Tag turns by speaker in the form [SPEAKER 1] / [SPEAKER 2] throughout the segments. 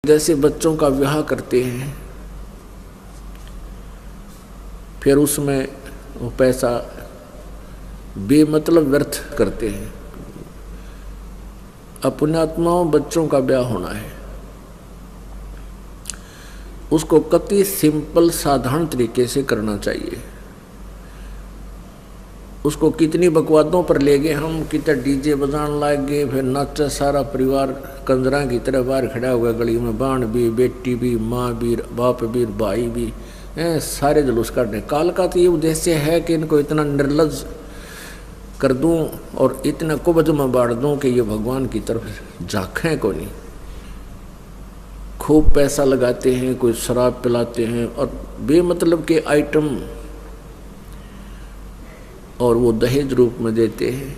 [SPEAKER 1] जैसे बच्चों का विवाह करते हैं, फिर उसमें वो पैसा बेमतलब व्यर्थ करते हैं। अपने आत्माओं बच्चों का ब्याह होना है, उसको कति सिंपल साधारण तरीके से करना चाहिए। उसको कितनी बकवादों पर ले गए हम, कितने डीजे बजान लाग गए, फिर नाचा सारा परिवार कंजरा की तरह बाहर खड़ा हुआ गली में, बाण भी, बेटी भी, माँ भी, बाप भी, भाई भी, सारे जुलूस काटने। काल का तो ये उद्देश्य है कि इनको इतना निर्लज कर दूं और इतना कुबज में बांट दूं कि ये भगवान की तरफ झांकें को नहीं। खूब पैसा लगाते हैं, कोई शराब पिलाते हैं और बेमतलब के आइटम और वो दहेज रूप में देते हैं।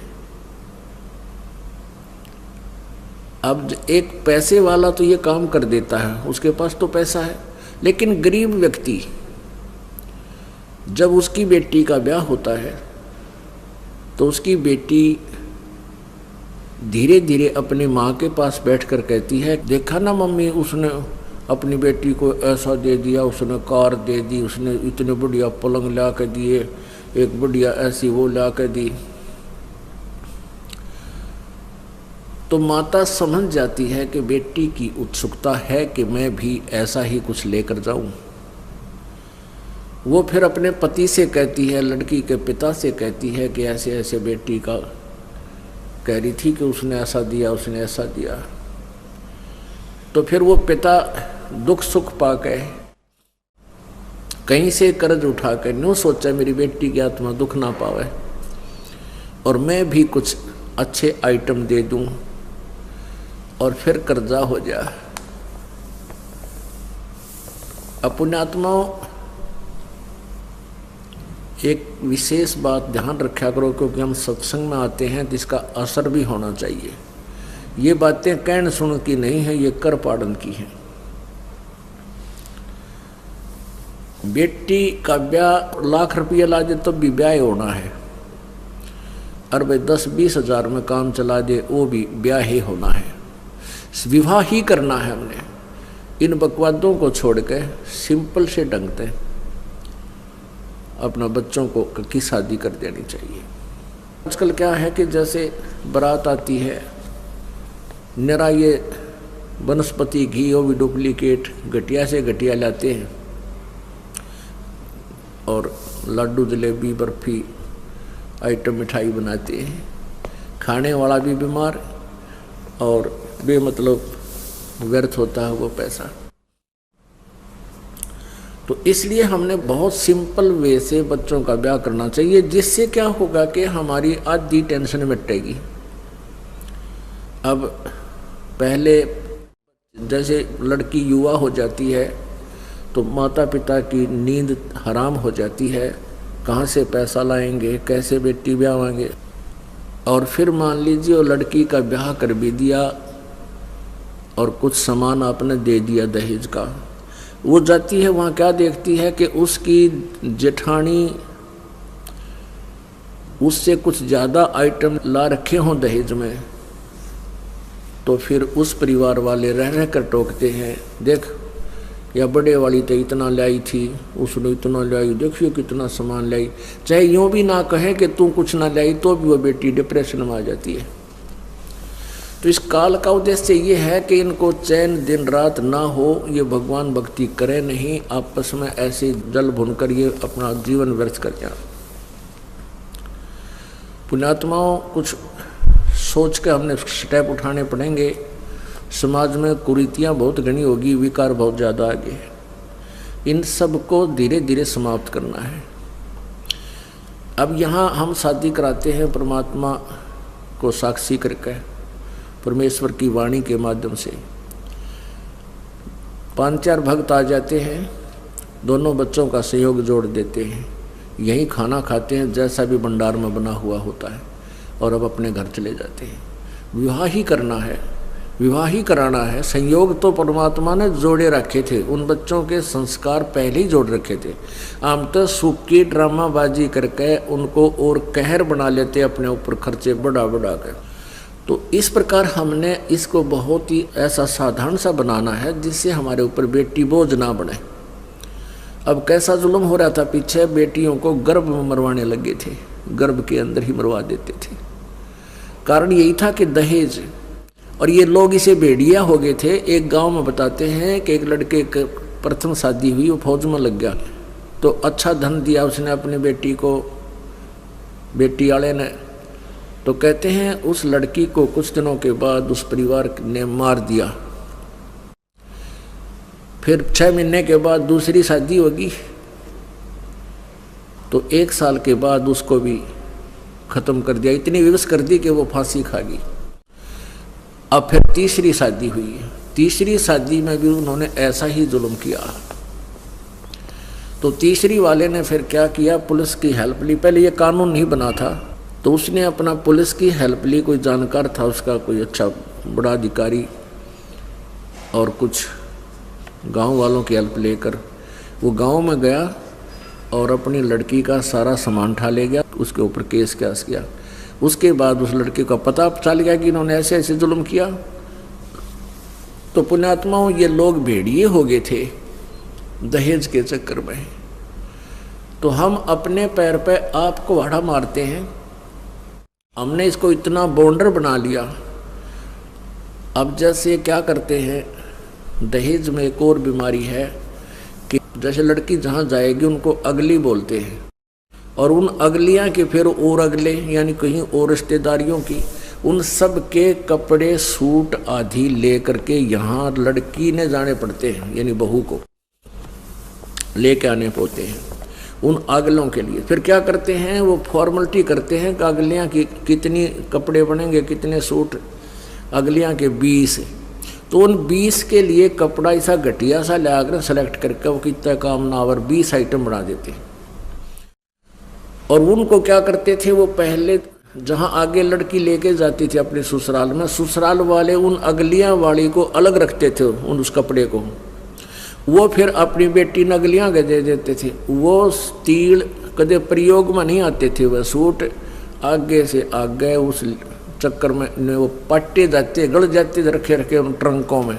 [SPEAKER 1] अब एक पैसे वाला तो ये काम कर देता है, उसके पास तो पैसा है, लेकिन गरीब व्यक्ति जब उसकी बेटी का ब्याह होता है तो उसकी बेटी धीरे धीरे अपनी माँ के पास बैठकर कहती है, देखा ना मम्मी, उसने अपनी बेटी को ऐसा दे दिया, उसने कार दे दी, उसने इतने बढ़िया पलंग ला के दिए, एक बढ़िया ऐसी वो ला के दी। तो माता समझ जाती है कि बेटी की उत्सुकता है कि मैं भी ऐसा ही कुछ लेकर जाऊं। वो फिर अपने पति से कहती है, लड़की के पिता से कहती है कि ऐसे ऐसे बेटी का कह रही थी कि उसने ऐसा दिया, उसने ऐसा दिया। तो फिर वो पिता दुख सुख पाके कहीं से कर्ज उठा कर न्यू सोचा मेरी बेटी की आत्मा दुख ना पावे और मैं भी कुछ अच्छे आइटम दे दूं और फिर कर्जा हो जा। अपने आत्माओं एक विशेष बात ध्यान रखा करो, क्योंकि हम सत्संग में आते हैं तो इसका असर भी होना चाहिए। ये बातें कहन सुन की नहीं है, ये कर पाड़न की है। बेटी का ब्याह लाख रुपया ला दे तो भी ब्याह होना है, और भाई 10-20 हजार में काम चला दे वो भी ब्याह ही होना है, विवाह ही करना है। हमने इन बकवादों को छोड़ के सिंपल से ढंग से अपना बच्चों को की शादी कर देनी चाहिए। आजकल क्या है कि जैसे बारात आती है, निरा ये वनस्पति घी वो भी डुप्लीकेट घटिया से घटिया लाते हैं और लड्डू जलेबी बर्फी आइटम मिठाई बनाते हैं। खाने वाला भी बीमार और बेमतलब व्यर्थ होता है वो पैसा। तो इसलिए हमने बहुत सिंपल वे से बच्चों का ब्याह करना चाहिए, जिससे क्या होगा कि हमारी आधी टेंशन मिटेगी। अब पहले जैसे लड़की युवा हो जाती है तो माता पिता की नींद हराम हो जाती है, कहाँ से पैसा लाएंगे, कैसे बेटी ब्याहेंगे। और फिर मान लीजिए वो लड़की का ब्याह कर भी दिया और कुछ सामान आपने दे दिया दहेज का, वो जाती है वहाँ क्या देखती है कि उसकी जेठानी उससे कुछ ज़्यादा आइटम ला रखे हों दहेज में, तो फिर उस परिवार वाले रह रह कर टोकते हैं, देख या बड़े वाली तो इतना लाई थी, उसने इतना लाई, देखियो कितना सामान लाई। चाहे यूँ भी ना कहें कि तू कुछ ना लाई तो भी वो बेटी डिप्रेशन में आ जाती है। तो इस काल का उद्देश्य ये है कि इनको चैन दिन रात ना हो, ये भगवान भक्ति करें नहीं, आपस में ऐसे जल भुनकर ये अपना जीवन व्यर्थ कर जाए। पुण्यात्माओं कुछ सोच के हमने स्टेप उठाने पड़ेंगे। समाज में कुरीतियाँ बहुत घनी होगी, विकार बहुत ज़्यादा आगे है, इन सब को धीरे धीरे समाप्त करना है। अब यहाँ हम शादी कराते हैं परमात्मा को साक्षी करके, परमेश्वर की वाणी के माध्यम से। 5-4 भक्त आ जाते हैं, दोनों बच्चों का सहयोग जोड़ देते हैं, यहीं खाना खाते हैं जैसा भी भंडार में बना हुआ होता है, और अब अपने घर चले जाते हैं। विवाह ही करना है, विवाह ही कराना है। संयोग तो परमात्मा ने जोड़े रखे थे, उन बच्चों के संस्कार पहले ही जोड़ रखे थे। हम तो सूखी ड्रामाबाजी करके उनको और कहर बना लेते अपने ऊपर, खर्चे बढ़ा बढ़ा कर। तो इस प्रकार हमने इसको बहुत ही ऐसा साधारण सा बनाना है जिससे हमारे ऊपर बेटी बोझ ना बने। अब कैसा जुल्म हो रहा था पीछे, बेटियों को गर्भ में मरवाने लगे थे, गर्भ के अंदर ही मरवा देते थे। कारण यही था कि दहेज, और ये लोग इसे भेड़िया हो गए थे। एक गांव में बताते हैं कि एक लड़के की प्रथम शादी हुई, वो फौज में लग गया, तो अच्छा धन दिया उसने अपनी बेटी को, बेटी वाले ने। तो कहते हैं उस लड़की को कुछ दिनों के बाद उस परिवार ने मार दिया। फिर 6 महीने के बाद दूसरी शादी होगी, तो 1 साल के बाद उसको भी खत्म कर दिया, इतनी विवश कर दी कि वो फांसी खा गई। अब फिर तीसरी शादी हुई, तीसरी शादी में भी उन्होंने ऐसा ही जुल्म किया। तो तीसरी वाले ने फिर क्या किया, पुलिस की हेल्प ली। पहले ये कानून नहीं बना था, तो उसने अपना पुलिस की हेल्प ली। कोई जानकार था उसका, कोई अच्छा बड़ा अधिकारी, और कुछ गांव वालों की हेल्प लेकर वो गांव में गया और अपनी लड़की का सारा सामान उठा ले गया, उसके ऊपर केस किया। उसके बाद उस लड़के का पता चल गया कि इन्होंने ऐसे ऐसे जुल्म किया। तो पुण्यात्माओं, ये लोग भेड़िए हो गए थे दहेज के चक्कर में। तो हम अपने पैर पे आपको वाड़ा मारते हैं। हमने इसको इतना बॉन्डर बना लिया। अब जैसे क्या करते हैं, दहेज में एक और बीमारी है कि जैसे लड़की जहाँ जाएगी उनको अगली बोलते हैं, और उन अगलियाँ के फिर और अगले, यानी कहीं और रिश्तेदारियों की, उन सब के कपड़े सूट आदि ले करके यहाँ लड़की ने जाने पड़ते हैं, यानी बहू को लेके आने पड़ते हैं उन अगलों के लिए। फिर क्या करते हैं, वो फॉर्मेलिटी करते हैं कि अगलियाँ की कितनी कपड़े बनेंगे, कितने सूट, अगलियाँ के 20। तो उन 20 के लिए कपड़ा ऐसा घटिया सा ले आकर सेलेक्ट करके वो कितना काम ना और 20 आइटम बना देते। और उनको क्या करते थे, वो पहले जहाँ आगे लड़की लेके जाती थी अपने ससुराल में, ससुराल वाले उन अगलियाँ वाली को अलग रखते थे उन उस कपड़े को। वो फिर अपनी बेटी नगलियाँ के दे देते थे। वो तीड़ कदे प्रयोग में नहीं आते थे, वह सूट आगे से आगे उस चक्कर में वो पट्टे जाते, गड़ जाते रखे रखे उन ट्रंकों में।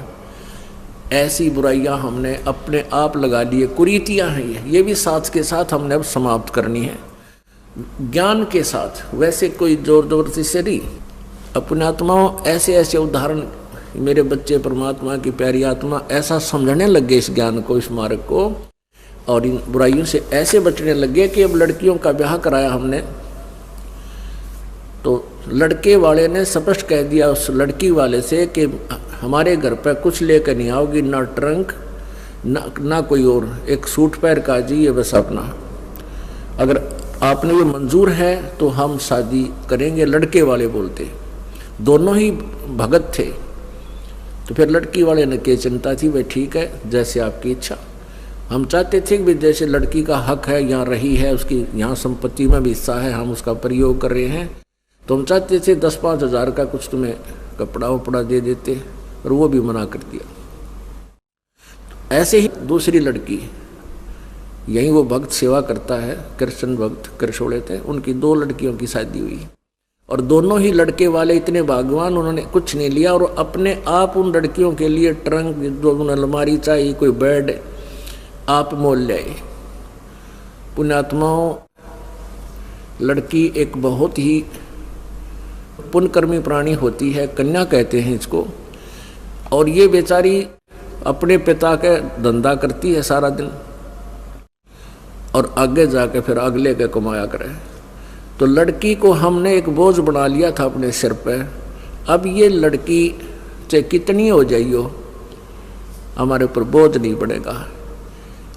[SPEAKER 1] ऐसी बुराइयां हमने अपने आप लगा लिए, कुरीतियां हैं ये भी साथ के साथ हमने अब समाप्त करनी है, ज्ञान के साथ। वैसे कोई जोर जबरदस्ती से नहीं। अपने आत्माओं, ऐसे ऐसे उदाहरण मेरे बच्चे परमात्मा की प्यारी आत्मा ऐसा समझने लगे इस ज्ञान को, इस मार्ग को, और इन बुराइयों से ऐसे बचने लगे कि अब लड़कियों का ब्याह कराया हमने, तो लड़के वाले ने स्पष्ट कह दिया उस लड़की वाले से कि हमारे घर पर कुछ लेकर नहीं आओगी, ना ट्रंक ना कोई और, एक सूट पैर का जी, ये बस अपना, अगर आपने ये मंजूर है तो हम शादी करेंगे। लड़के वाले बोलते, दोनों ही भगत थे। तो फिर लड़की वाले ने क्या चिंता थी, भाई ठीक है जैसे आपकी इच्छा। हम चाहते थे कि जैसे लड़की का हक है, यहाँ रही है, उसकी यहाँ संपत्ति में भी हिस्सा है, हम उसका प्रयोग कर रहे हैं, तो हम चाहते थे 10-5 हज़ार का कुछ तुम्हें कपड़ा वपड़ा दे देते, और वो भी मना कर दिया। ऐसे ही दूसरी लड़की, यहीं वो भक्त सेवा करता है, कृष्ण भक्त कृष्णोड़े थे, उनकी 2 लड़कियों की शादी हुई, और दोनों ही लड़के वाले इतने भाग्यवान, उन्होंने कुछ नहीं लिया और अपने आप उन लड़कियों के लिए ट्रंक, जो उन्हें अलमारी चाहिए, कोई बेड, आप मोल ले। पुण्यात्माओं, लड़की एक बहुत ही पुण्यकर्मी प्राणी होती है, कन्या कहते हैं इसको, और ये बेचारी अपने पिता के धंधा करती है सारा दिन, और आगे जाके फिर अगले के कमाया करे। तो लड़की को हमने एक बोझ बना लिया था अपने सिर पे। अब ये लड़की चाहे कितनी हो जाइयो, हमारे ऊपर बोझ नहीं पड़ेगा,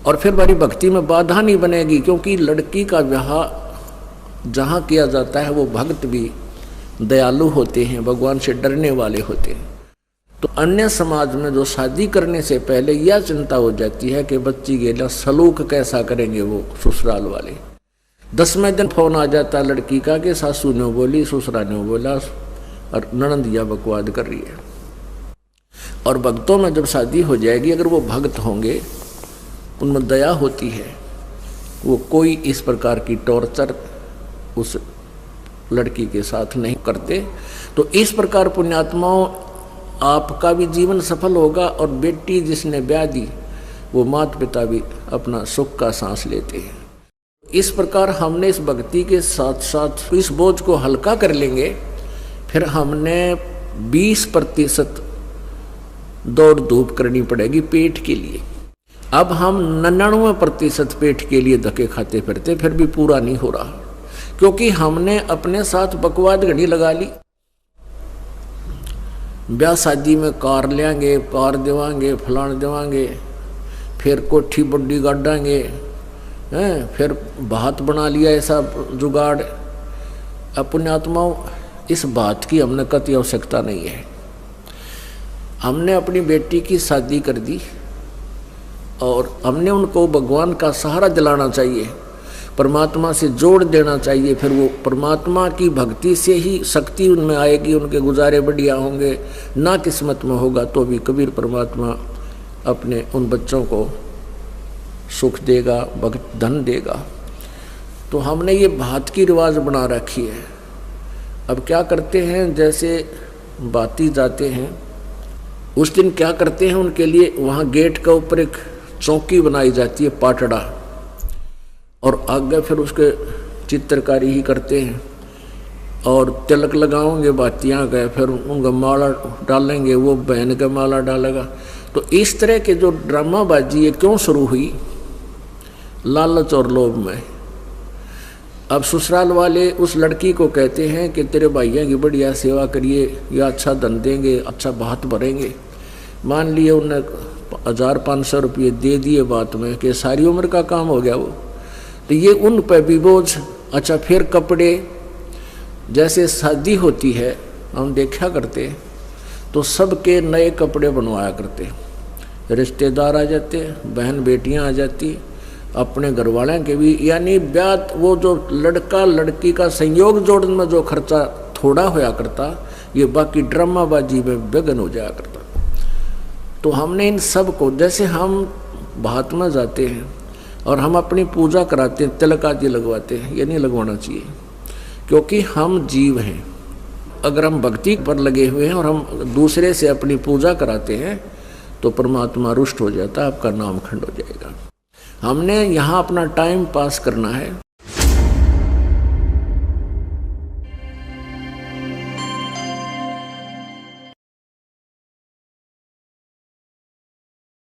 [SPEAKER 1] और फिर हमारी भक्ति में बाधा नहीं बनेगी, क्योंकि लड़की का विवाह जहाँ किया जाता है वो भक्त भी दयालु होते हैं, भगवान से डरने वाले होते हैं। तो अन्य समाज में जो शादी करने से पहले यह चिंता हो जाती है कि बच्ची के सलूक कैसा करेंगे वो ससुराल वाले। 10वें दिन फोन आ जाता है लड़की का कि सासू ने बोली, ससुरा ने बोला, और ननंदिया बकवाद कर रही है। और भक्तों में जब शादी हो जाएगी, अगर वो भक्त होंगे, उनमें दया होती है, वो कोई इस प्रकार की टॉर्चर उस लड़की के साथ नहीं करते। तो इस प्रकार पुण्यात्माओं आपका भी जीवन सफल होगा और बेटी जिसने ब्याह दी वो माता पिता भी अपना सुख का सांस लेते हैं। इस प्रकार हमने इस भक्ति के साथ साथ इस बोझ को हल्का कर लेंगे। फिर हमने 20% दौड़ धूप करनी पड़ेगी पेट के लिए। अब हम 99% पेट के लिए धक्के खाते फिरते, फिर भी पूरा नहीं हो रहा, क्योंकि हमने अपने साथ बकवाद घड़ी लगा ली। ब्याह शादी में कार लेंगे, कार देवांगे, फलान देवांगे, फिर कोठी बड्डी गाड़ांगे, फिर भात बना लिया ऐसा जुगाड़। अब पुण्यात्माओं इस बात की हमने कतई आवश्यकता नहीं है। हमने अपनी बेटी की शादी कर दी और हमने उनको भगवान का सहारा दिलाना चाहिए, परमात्मा से जोड़ देना चाहिए। फिर वो परमात्मा की भक्ति से ही शक्ति उनमें आएगी, उनके गुजारे बढ़िया होंगे। ना किस्मत में होगा तो भी कबीर परमात्मा अपने उन बच्चों को सुख देगा, भक्त धन देगा। तो हमने ये भात की रिवाज बना रखी है। अब क्या करते हैं, जैसे बाती जाते हैं उस दिन क्या करते हैं, उनके लिए वहाँ गेट का ऊपर एक चौकी बनाई जाती है, पाटड़ा, और आगे फिर उसके चित्रकारी ही करते हैं और तिलक लगाओगे बातियाँ गए, फिर उनका माला डालेंगे, वो बहन का माला डालेगा। तो इस तरह के जो ड्रामाबाजी है क्यों शुरू हुई, लालच और लोभ में। अब ससुराल वाले उस लड़की को कहते हैं कि तेरे भैया की बढ़िया सेवा करिए या अच्छा धन देंगे, अच्छा भात भरेंगे। मान लिए उन्हें 1500 रुपये दे दिए बात में कि सारी उम्र का काम हो गया वो, तो ये उन पर भी बोझ। अच्छा फिर कपड़े, जैसे शादी होती है हम देखा करते तो सबके नए कपड़े बनवाया करते, रिश्तेदार आ जाते, बहन बेटियां आ जाती, अपने घर वाले के भी, यानी ब्याह वो जो लड़का लड़की का संयोग जोड़ने में जो खर्चा थोड़ा होया करता, ये बाकी ड्रामाबाजी में बेगन हो जाया करता। तो हमने इन सब को, जैसे हम भात में जाते हैं और हम अपनी पूजा कराते हैं, तिलक आदि लगवाते हैं, ये नहीं लगवाना चाहिए, क्योंकि हम जीव हैं। अगर हम भक्ति पर लगे हुए हैं और हम दूसरे से अपनी पूजा कराते हैं तो परमात्मा रुष्ट हो जाता है, आपका नाम खंड हो जाएगा। हमने यहाँ अपना टाइम पास करना है,